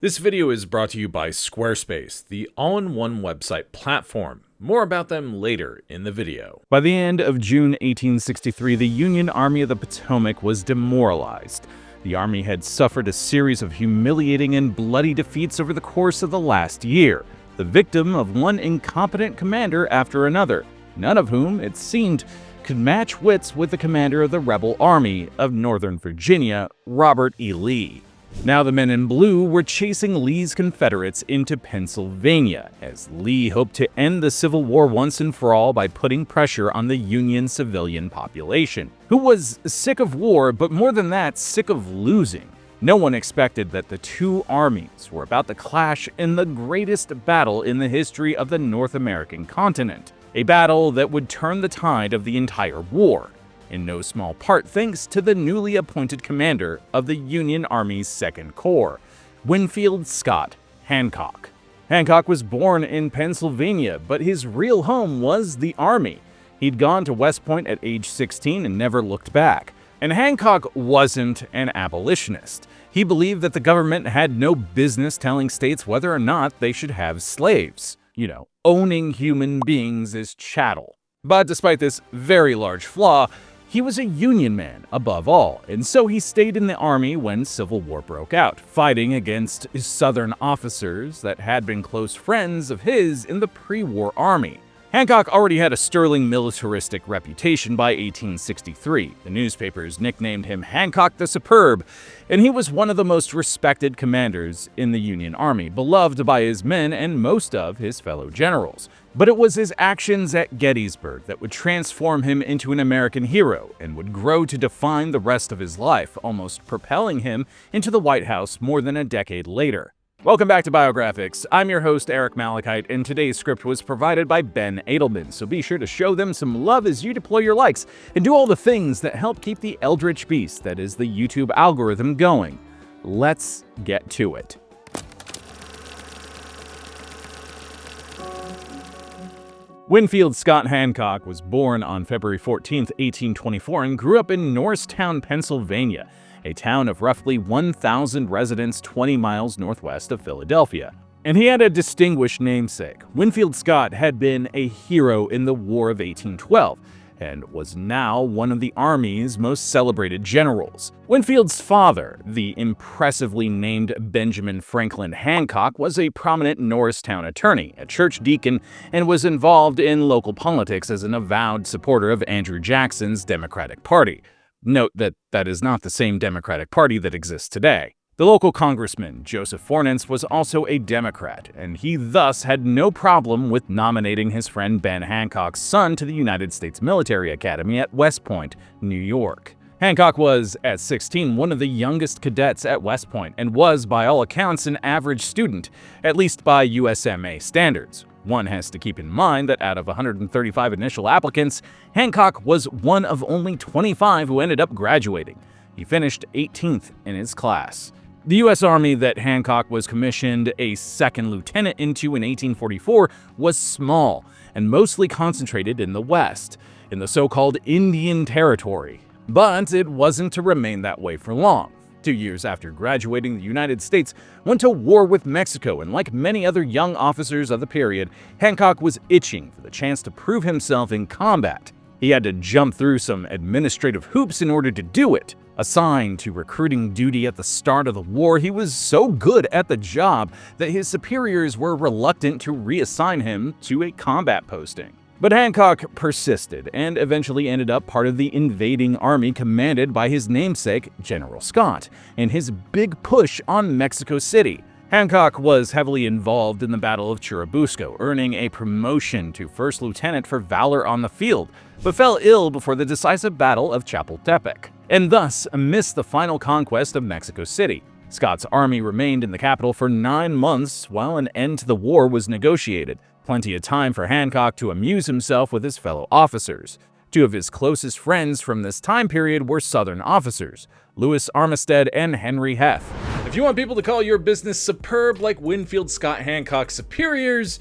This video is brought to you by Squarespace, the all-in-one website platform. More about them later in the video. By the end of June 1863, the Union Army of the Potomac was demoralized. The army had suffered a series of humiliating and bloody defeats over the course of the last year, the victim of one incompetent commander after another, none of whom, it seemed, could match wits with the commander of the rebel army of Northern Virginia, Robert E. Lee. Now the men in blue were chasing Lee's Confederates into Pennsylvania, as Lee hoped to end the Civil War once and for all by putting pressure on the Union civilian population, who was sick of war, but more than that, sick of losing. No one expected that the two armies were about to clash in the greatest battle in the history of the North American continent, a battle that would turn the tide of the entire war, in no small part thanks to the newly appointed commander of the Union Army's Second Corps, Winfield Scott Hancock. Hancock was born in Pennsylvania, but his real home was the Army. He'd gone to West Point at age 16 and never looked back. And Hancock wasn't an abolitionist. He believed that the government had no business telling states whether or not they should have slaves. Owning human beings as chattel. But despite this very large flaw, he was a Union man above all, and so he stayed in the Army when Civil War broke out, fighting against Southern officers that had been close friends of his in the pre-war Army. Hancock already had a sterling militaristic reputation by 1863. The newspapers nicknamed him Hancock the Superb, and he was one of the most respected commanders in the Union Army, beloved by his men and most of his fellow generals. But it was his actions at Gettysburg that would transform him into an American hero and would grow to define the rest of his life, almost propelling him into the White House more than a decade later. Welcome back to Biographics. I'm your host, Eric Malachite, and today's script was provided by Ben Adelman, so be sure to show them some love as you deploy your likes and do all the things that help keep the eldritch beast that is the YouTube algorithm going. Let's get to it. Winfield Scott Hancock was born on February 14, 1824, and grew up in Norristown, Pennsylvania, a town of roughly 1,000 residents 20 miles northwest of Philadelphia. And he had a distinguished namesake. Winfield Scott had been a hero in the War of 1812 and was now one of the Army's most celebrated generals. Winfield's father, the impressively named Benjamin Franklin Hancock, was a prominent Norristown attorney, a church deacon, and was involved in local politics as an avowed supporter of Andrew Jackson's Democratic Party. Note that that is not the same Democratic Party that exists today. The local congressman, Joseph Fornance, was also a Democrat, and he thus had no problem with nominating his friend Ben Hancock's son to the United States Military Academy at West Point, New York. Hancock was, at 16, one of the youngest cadets at West Point and was, by all accounts, an average student, at least by USMA standards. One has to keep in mind that out of 135 initial applicants, Hancock was one of only 25 who ended up graduating. He finished 18th in his class. The U.S. Army that Hancock was commissioned a second lieutenant into in 1844 was small and mostly concentrated in the West, in the so-called Indian Territory. But it wasn't to remain that way for long. 2 years after graduating, the United States went to war with Mexico, and like many other young officers of the period, Hancock was itching for the chance to prove himself in combat. He had to jump through some administrative hoops in order to do it. Assigned to recruiting duty at the start of the war, he was so good at the job that his superiors were reluctant to reassign him to a combat posting. But Hancock persisted and eventually ended up part of the invading army commanded by his namesake, General Scott, in his big push on Mexico City. Hancock was heavily involved in the Battle of Churubusco, earning a promotion to first lieutenant for valor on the field, but fell ill before the decisive Battle of Chapultepec, and thus missed the final conquest of Mexico City. Scott's army remained in the capital for 9 months while an end to the war was negotiated. Plenty of time for Hancock to amuse himself with his fellow officers. Two of his closest friends from this time period were Southern officers, Louis Armistead and Henry Heth. If you want people to call your business superb like Winfield Scott Hancock's superiors,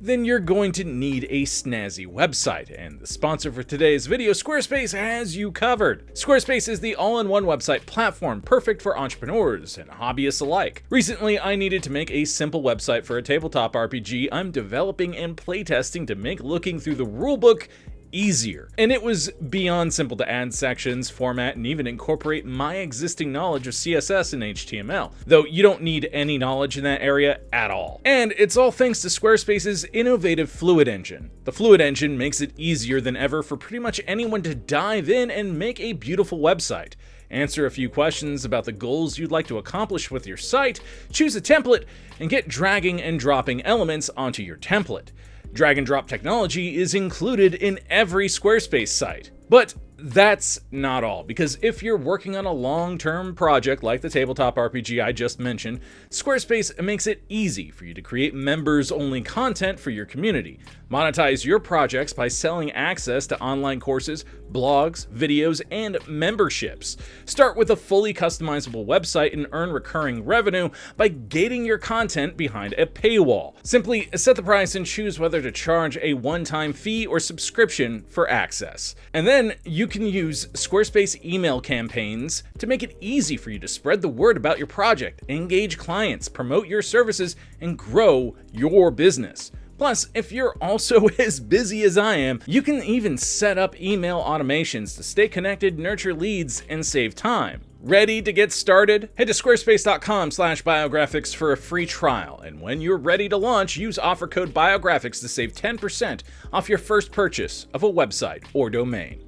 then you're going to need a snazzy website, and the sponsor for today's video, Squarespace, has you covered. Squarespace is the all-in-one website platform perfect for entrepreneurs and hobbyists alike. Recently, I needed to make a simple website for a tabletop RPG I'm developing and playtesting to make looking through the rulebook easier. And it was beyond simple to add sections, format, and even incorporate my existing knowledge of CSS and HTML, though you don't need any knowledge in that area at all. And it's all thanks to Squarespace's innovative Fluid Engine. The Fluid Engine makes it easier than ever for pretty much anyone to dive in and make a beautiful website. Answer a few questions about the goals you'd like to accomplish with your site, choose a template, and get dragging and dropping elements onto your template. Drag and drop technology is included in every Squarespace site. But that's not all, because if you're working on a long-term project like the tabletop RPG I just mentioned, Squarespace makes it easy for you to create members-only content for your community. Monetize your projects by selling access to online courses, blogs, videos, and memberships. Start with a fully customizable website and earn recurring revenue by gating your content behind a paywall. Simply set the price and choose whether to charge a one-time fee or subscription for access. And then you can use Squarespace email campaigns to make it easy for you to spread the word about your project, engage clients, promote your services, and grow your business. Plus, if you're also as busy as I am, you can even set up email automations to stay connected, nurture leads, and save time. Ready to get started? Head to squarespace.com/biographics for a free trial, and when you're ready to launch, use offer code Biographics to save 10% off your first purchase of a website or domain.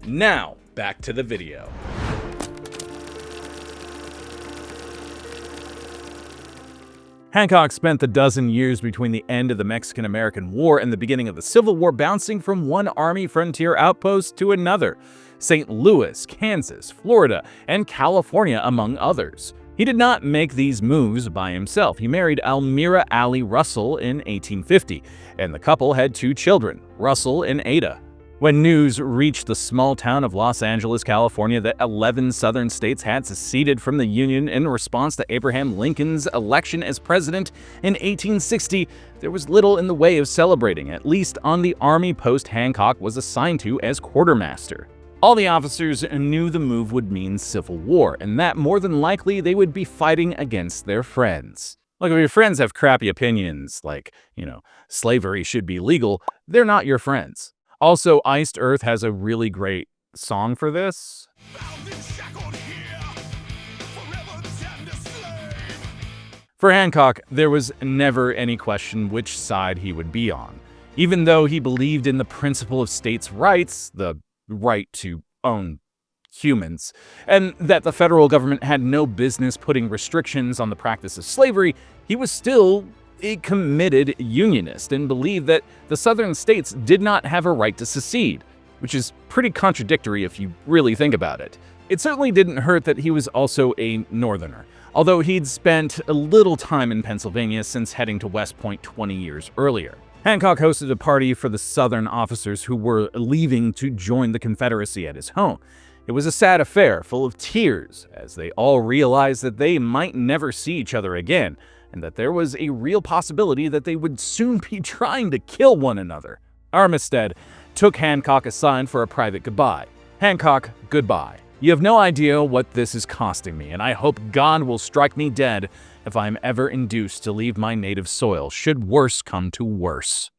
Now, back to the video. Hancock spent the dozen years between the end of the Mexican-American War and the beginning of the Civil War bouncing from one Army frontier outpost to another, St. Louis, Kansas, Florida, and California, among others. He did not make these moves by himself. He married Almira Alley Russell in 1850, and the couple had 2 children, Russell and Ada. When news reached the small town of Los Angeles, California, that 11 southern states had seceded from the Union in response to Abraham Lincoln's election as president in 1860, there was little in the way of celebrating, at least on the Army post Hancock was assigned to as quartermaster. All the officers knew the move would mean civil war, and that more than likely they would be fighting against their friends. Like, if your friends have crappy opinions, like, slavery should be legal, they're not your friends. Also, Iced Earth has a really great song for this. For Hancock, there was never any question which side he would be on. Even though he believed in the principle of states' rights, the right to own humans, and that the federal government had no business putting restrictions on the practice of slavery, he was still a committed Unionist and believed that the southern states did not have a right to secede, which is pretty contradictory if you really think about it. It certainly didn't hurt that he was also a Northerner, although he'd spent a little time in Pennsylvania since heading to West Point 20 years earlier. Hancock hosted a party for the Southern officers who were leaving to join the Confederacy at his home. It was a sad affair, full of tears, as they all realized that they might never see each other again, and that there was a real possibility that they would soon be trying to kill one another. Armistead took Hancock aside for a private goodbye. "Hancock, goodbye. You have no idea what this is costing me, and I hope God will strike me dead if I am ever induced to leave my native soil, should worse come to worse."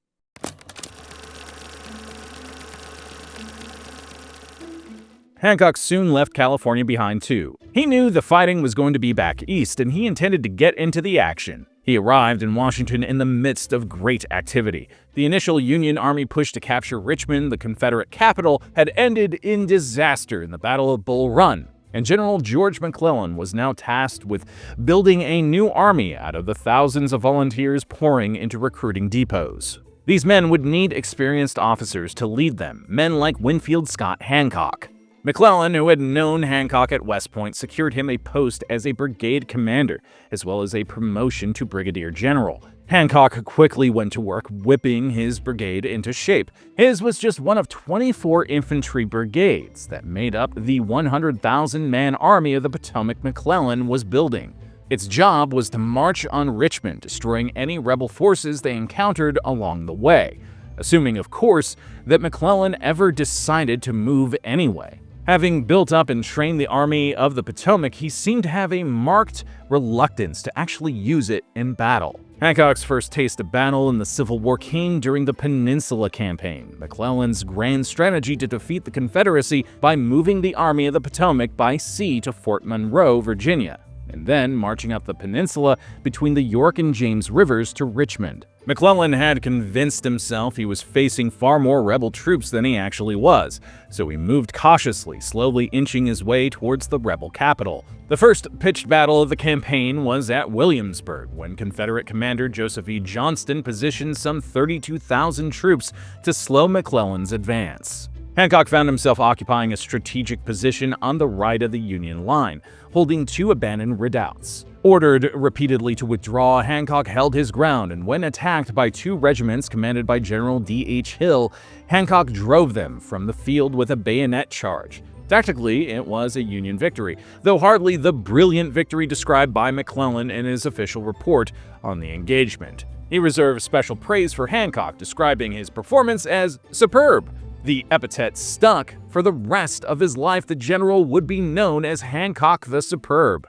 Hancock soon left California behind too. He knew the fighting was going to be back east, and he intended to get into the action. He arrived in Washington in the midst of great activity. The initial Union Army push to capture Richmond, the Confederate capital, had ended in disaster in the Battle of Bull Run, and General George McClellan was now tasked with building a new army out of the thousands of volunteers pouring into recruiting depots. These men would need experienced officers to lead them, men like Winfield Scott Hancock. McClellan, who had known Hancock at West Point, secured him a post as a brigade commander, as well as a promotion to brigadier general. Hancock quickly went to work whipping his brigade into shape. His was just one of 24 infantry brigades that made up the 100,000-man Army of the Potomac McClellan was building. Its job was to march on Richmond, destroying any rebel forces they encountered along the way, assuming, of course, that McClellan ever decided to move anyway. Having built up and trained the Army of the Potomac, he seemed to have a marked reluctance to actually use it in battle. Hancock's first taste of battle in the Civil War came during the Peninsula Campaign, McClellan's grand strategy to defeat the Confederacy by moving the Army of the Potomac by sea to Fort Monroe, Virginia, and then marching up the peninsula between the York and James Rivers to Richmond. McClellan had convinced himself he was facing far more rebel troops than he actually was, so he moved cautiously, slowly inching his way towards the rebel capital. The first pitched battle of the campaign was at Williamsburg, when Confederate Commander Joseph E. Johnston positioned some 32,000 troops to slow McClellan's advance. Hancock found himself occupying a strategic position on the right of the Union line, holding two abandoned redoubts. Ordered repeatedly to withdraw, Hancock held his ground, and when attacked by two regiments commanded by General D.H. Hill, Hancock drove them from the field with a bayonet charge. Tactically, it was a Union victory, though hardly the brilliant victory described by McClellan in his official report on the engagement. He reserved special praise for Hancock, describing his performance as superb. The epithet stuck. For the rest of his life, the general would be known as Hancock the Superb.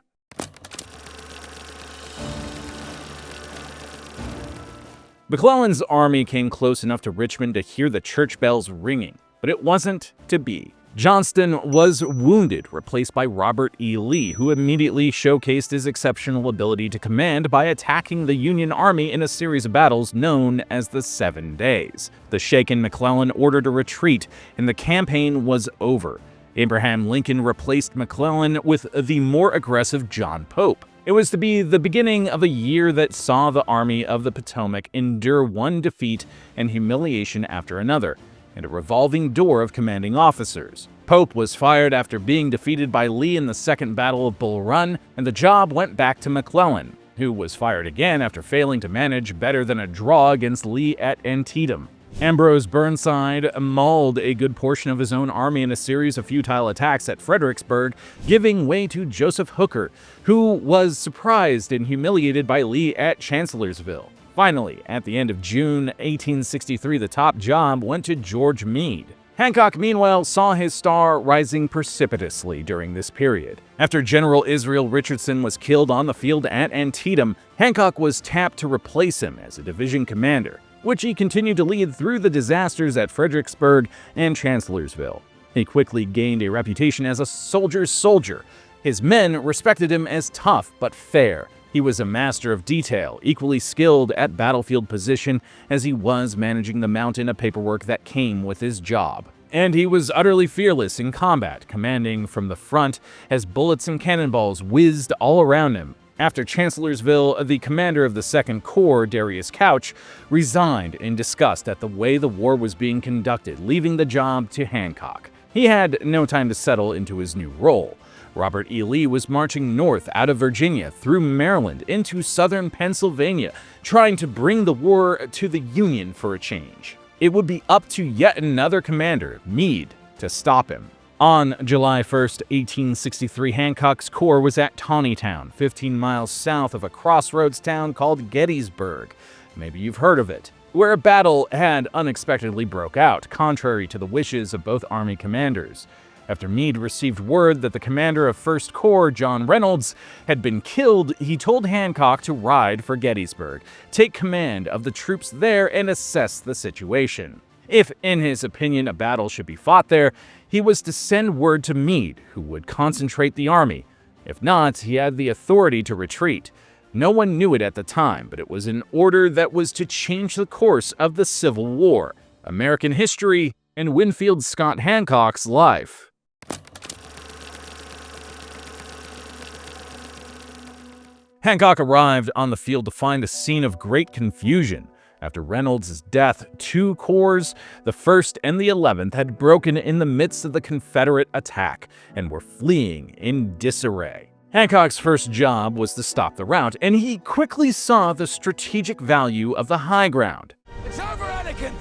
McClellan's army came close enough to Richmond to hear the church bells ringing, but it wasn't to be. Johnston was wounded, replaced by Robert E. Lee, who immediately showcased his exceptional ability to command by attacking the Union Army in a series of battles known as the 7 Days. The shaken McClellan ordered a retreat, and the campaign was over. Abraham Lincoln replaced McClellan with the more aggressive John Pope. It was to be the beginning of a year that saw the Army of the Potomac endure one defeat and humiliation after another, and a revolving door of commanding officers. Pope was fired after being defeated by Lee in the Second Battle of Bull Run, and the job went back to McClellan, who was fired again after failing to manage better than a draw against Lee at Antietam. Ambrose Burnside mauled a good portion of his own army in a series of futile attacks at Fredericksburg, giving way to Joseph Hooker, who was surprised and humiliated by Lee at Chancellorsville. Finally, at the end of June 1863, the top job went to George Meade. Hancock, meanwhile, saw his star rising precipitously during this period. After General Israel Richardson was killed on the field at Antietam, Hancock was tapped to replace him as a division commander, which he continued to lead through the disasters at Fredericksburg and Chancellorsville. He quickly gained a reputation as a soldier's soldier. His men respected him as tough but fair. He was a master of detail, equally skilled at battlefield position as he was managing the mountain of paperwork that came with his job. And he was utterly fearless in combat, commanding from the front as bullets and cannonballs whizzed all around him. After Chancellorsville, the commander of the Second Corps, Darius Couch, resigned in disgust at the way the war was being conducted, leaving the job to Hancock. He had no time to settle into his new role. Robert E. Lee was marching north out of Virginia through Maryland into southern Pennsylvania, trying to bring the war to the Union for a change. It would be up to yet another commander, Meade, to stop him. On July 1st, 1863, Hancock's corps was at Taneytown, 15 miles south of a crossroads town called Gettysburg. Maybe you've heard of it, where a battle had unexpectedly broke out, contrary to the wishes of both army commanders. After Meade received word that the commander of 1st Corps, John Reynolds, had been killed, he told Hancock to ride for Gettysburg, take command of the troops there, and assess the situation. If, in his opinion, a battle should be fought there, he was to send word to Meade, who would concentrate the army. If not, he had the authority to retreat. No one knew it at the time, but it was an order that was to change the course of the Civil War, American history, and Winfield Scott Hancock's life. Hancock arrived on the field to find a scene of great confusion. After Reynolds' death, 2 corps, the 1st and the 11th, had broken in the midst of the Confederate attack and were fleeing in disarray. Hancock's first job was to stop the rout, and he quickly saw the strategic value of the high ground. It's over, Anakin!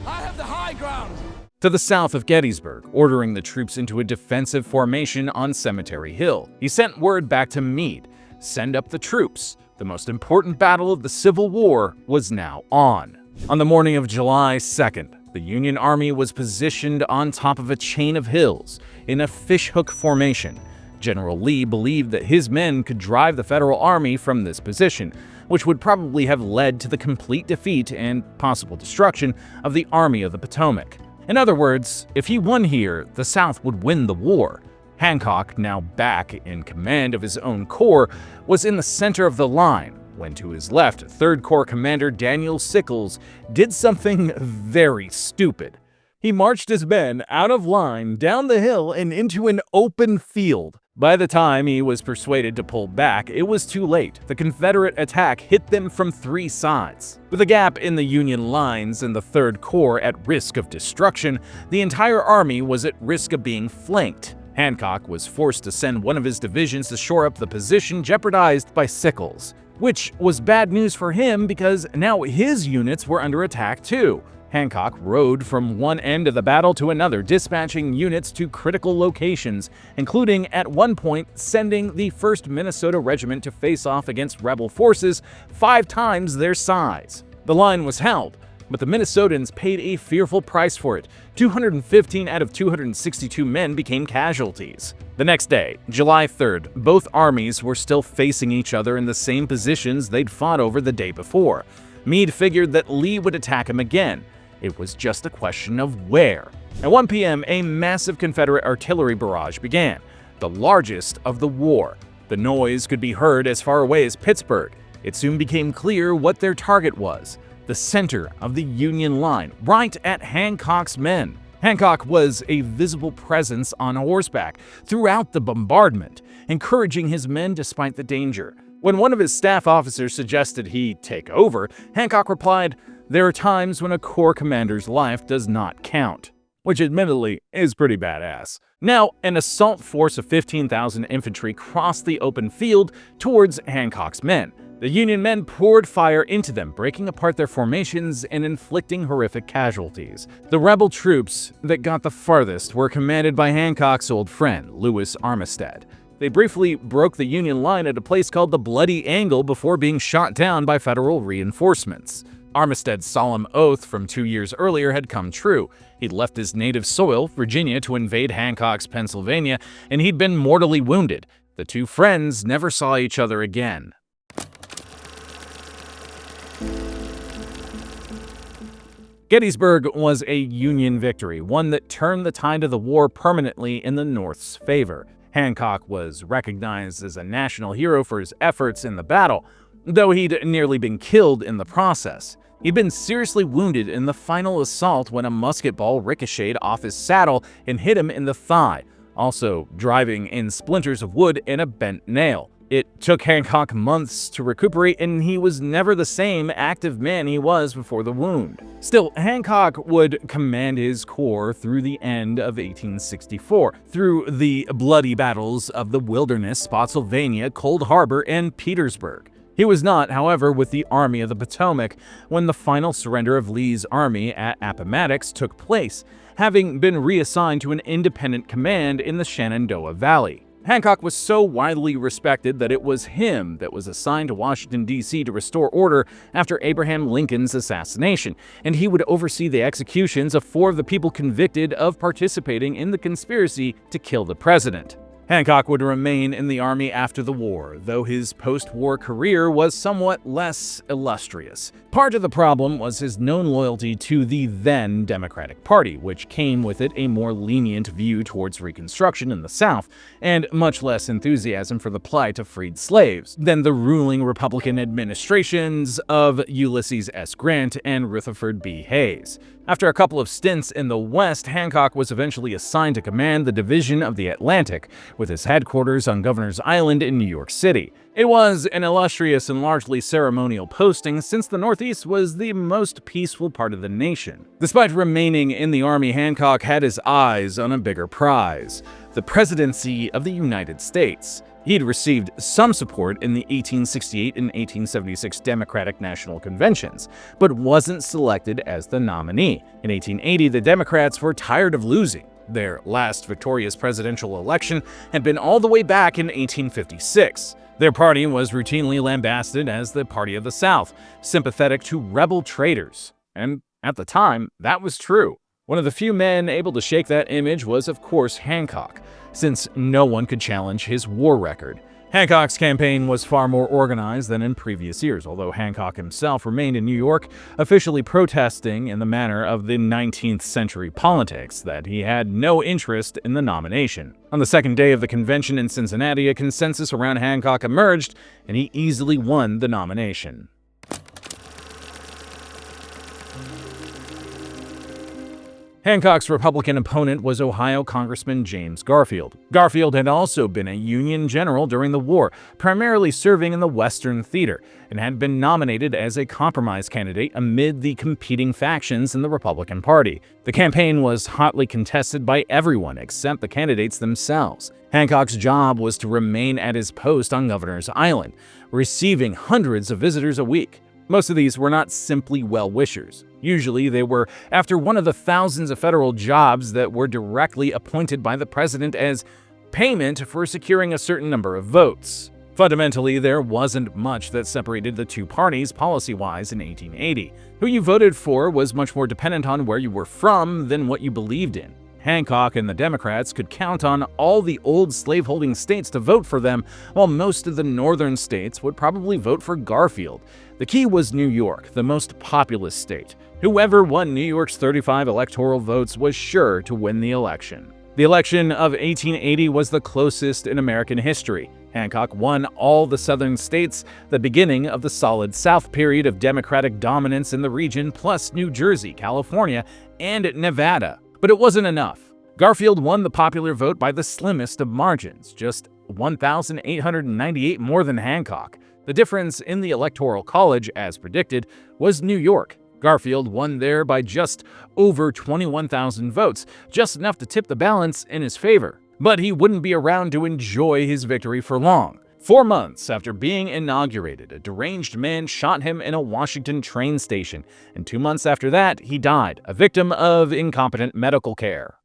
I have the high ground! To the south of Gettysburg, ordering the troops into a defensive formation on Cemetery Hill. He sent word back to Meade. send up the troops. The most important battle of the Civil War was now on. On the morning of July 2nd, the Union Army was positioned on top of a chain of hills in a fishhook formation. General Lee believed that his men could drive the Federal Army from this position, which would probably have led to the complete defeat and possible destruction of the Army of the Potomac. In other words, if he won here, the South would win the war. Hancock, now back in command of his own corps, was in the center of the line, when to his left, 3rd Corps Commander Daniel Sickles did something very stupid. He marched his men out of line, down the hill, and into an open field. By the time he was persuaded to pull back, it was too late. The Confederate attack hit them from 3 sides. With a gap in the Union lines and the 3rd Corps at risk of destruction, the entire army was at risk of being flanked. Hancock was forced to send one of his divisions to shore up the position jeopardized by Sickles, which was bad news for him because now his units were under attack too. Hancock rode from one end of the battle to another, dispatching units to critical locations, including at one point sending the 1st Minnesota Regiment to face off against rebel forces 5 times their size. The line was held, but the Minnesotans paid a fearful price for it. 215 out of 262 men became casualties. The next day, July 3rd, both armies were still facing each other in the same positions they'd fought over the day before. Meade figured that Lee would attack him again. It was just a question of where. At 1 p.m., a massive Confederate artillery barrage began, the largest of the war. The noise could be heard as far away as Pittsburgh. It soon became clear what their target was: the center of the Union line, right at Hancock's men. Hancock was a visible presence on horseback throughout the bombardment, encouraging his men despite the danger. When one of his staff officers suggested he take over, Hancock replied, "There are times when a corps commander's life does not count," which admittedly is pretty badass. Now, an assault force of 15,000 infantry crossed the open field towards Hancock's men. The Union men poured fire into them, breaking apart their formations and inflicting horrific casualties. The rebel troops that got the farthest were commanded by Hancock's old friend, Lewis Armistead. They briefly broke the Union line at a place called the Bloody Angle before being shot down by Federal reinforcements. Armistead's solemn oath from 2 years earlier had come true. He'd left his native soil, Virginia, to invade Hancock's Pennsylvania, and he'd been mortally wounded. The two friends never saw each other again. Gettysburg was a Union victory, one that turned the tide of the war permanently in the North's favor. Hancock was recognized as a national hero for his efforts in the battle, though he'd nearly been killed in the process. He'd been seriously wounded in the final assault when a musket ball ricocheted off his saddle and hit him in the thigh, also driving in splinters of wood and a bent nail. It took Hancock months to recuperate, and he was never the same active man he was before the wound. Still, Hancock would command his corps through the end of 1864, through the bloody battles of the Wilderness, Spotsylvania, Cold Harbor, and Petersburg. He was not, however, with the Army of the Potomac when the final surrender of Lee's army at Appomattox took place, having been reassigned to an independent command in the Shenandoah Valley. Hancock was so widely respected that it was him that was assigned to Washington, D.C. to restore order after Abraham Lincoln's assassination, and he would oversee the executions of 4 of the people convicted of participating in the conspiracy to kill the president. Hancock would remain in the army after the war, though his post-war career was somewhat less illustrious. Part of the problem was his known loyalty to the then Democratic Party, which came with it a more lenient view towards Reconstruction in the South, and much less enthusiasm for the plight of freed slaves than the ruling Republican administrations of Ulysses S. Grant and Rutherford B. Hayes. After a couple of stints in the West, Hancock was eventually assigned to command the Division of the Atlantic, with his headquarters on Governor's Island in New York City. It was an illustrious and largely ceremonial posting since the Northeast was the most peaceful part of the nation. Despite remaining in the Army, Hancock had his eyes on a bigger prize: the presidency of the United States. He'd received some support in the 1868 and 1876 Democratic National Conventions, but wasn't selected as the nominee. In 1880, the Democrats were tired of losing. Their last victorious presidential election had been all the way back in 1856. Their party was routinely lambasted as the Party of the South, sympathetic to rebel traitors. And at the time, that was true. One of the few men able to shake that image was, of course, Hancock, since no one could challenge his war record. Hancock's campaign was far more organized than in previous years, although Hancock himself remained in New York, officially protesting in the manner of the 19th century politics that he had no interest in the nomination. On the second day of the convention in Cincinnati, a consensus around Hancock emerged, and he easily won the nomination. Hancock's Republican opponent was Ohio Congressman James Garfield. Garfield had also been a Union general during the war, primarily serving in the Western Theater, and had been nominated as a compromise candidate amid the competing factions in the Republican Party. The campaign was hotly contested by everyone except the candidates themselves. Hancock's job was to remain at his post on Governor's Island, receiving hundreds of visitors a week. Most of these were not simply well-wishers. Usually they were after one of the thousands of federal jobs that were directly appointed by the president as payment for securing a certain number of votes. Fundamentally, there wasn't much that separated the two parties policy-wise in 1880. Who you voted for was much more dependent on where you were from than what you believed in. Hancock and the Democrats could count on all the old slaveholding states to vote for them, while most of the northern states would probably vote for Garfield. The key was New York, the most populous state. Whoever won New York's 35 electoral votes was sure to win the election. The election of 1880 was the closest in American history. Hancock won all the southern states, the beginning of the solid South period of Democratic dominance in the region, plus New Jersey, California, and Nevada. But it wasn't enough. Garfield won the popular vote by the slimmest of margins, just 1,898 more than Hancock. The difference in the Electoral College, as predicted, was New York. Garfield won there by just over 21,000 votes, just enough to tip the balance in his favor. But he wouldn't be around to enjoy his victory for long. 4 months after being inaugurated, a deranged man shot him in a Washington train station, and 2 months after that, he died, a victim of incompetent medical care.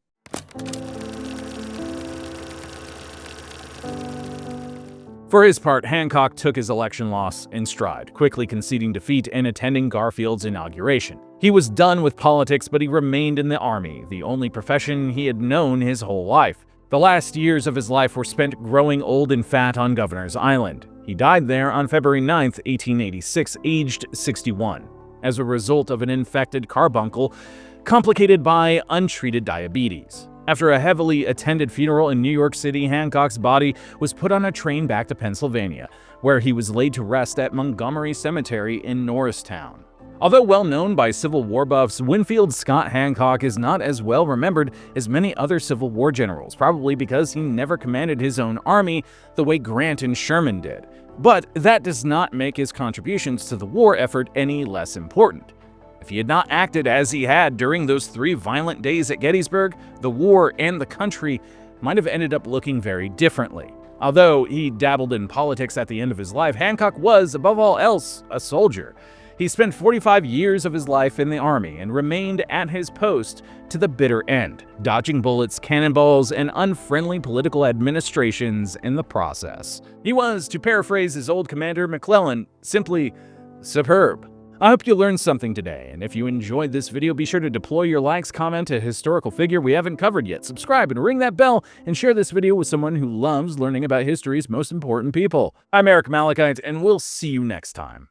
For his part, Hancock took his election loss in stride, quickly conceding defeat and attending Garfield's inauguration. He was done with politics, but he remained in the Army, the only profession he had known his whole life. The last years of his life were spent growing old and fat on Governor's Island. He died there on February 9, 1886, aged 61, as a result of an infected carbuncle complicated by untreated diabetes. After a heavily attended funeral in New York City, Hancock's body was put on a train back to Pennsylvania, where he was laid to rest at Montgomery Cemetery in Norristown. Although well known by Civil War buffs, Winfield Scott Hancock is not as well remembered as many other Civil War generals, probably because he never commanded his own army the way Grant and Sherman did. But that does not make his contributions to the war effort any less important. If he had not acted as he had during those 3 violent days at Gettysburg, the war and the country might have ended up looking very differently. Although he dabbled in politics at the end of his life, Hancock was, above all else, a soldier. He spent 45 years of his life in the Army and remained at his post to the bitter end, dodging bullets, cannonballs, and unfriendly political administrations in the process. He was, to paraphrase his old commander McClellan, simply superb. I hope you learned something today, and if you enjoyed this video, be sure to deploy your likes, comment a historical figure we haven't covered yet, subscribe and ring that bell, and share this video with someone who loves learning about history's most important people. I'm Eric Malachite, and we'll see you next time.